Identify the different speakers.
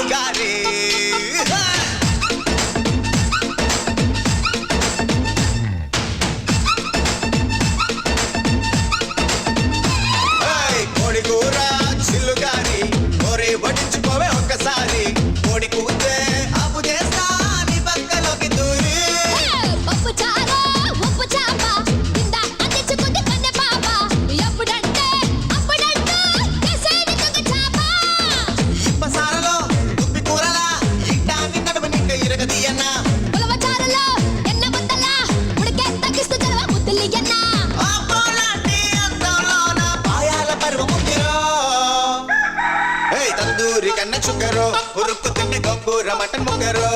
Speaker 1: చిలుగారే కోడి కూర చిలుగారి కోరి వడించుకోవే ఒక్కసారి కోడి కూతే ఆపు చేస్తా నీ పక్కలోకి దూరి
Speaker 2: పప్పు చారు ఉప్పు చాప కింద అందించుకుంది కన్నె పాప ఎప్పుడంటే అప్పుడంటూ కేసేది దొంగ చాప
Speaker 1: ఇప్పసారలో దుప్పి కూరలా ఇట్టాంగి నడుము నింక ఇరగదీయన్నా
Speaker 2: ఉలవ చారులో ఎన్న ముద్దలా ఉడికే తగ్గిస్తూ జరవ ముద్దులియన్నా
Speaker 1: ఆపోలాంటి అందంలోన పాయాల పర్వముందిరో తందూరి కన్న చుక్కరో ఉరుక్కు తిండి గొప్పూర మటన్ ముగ్గరో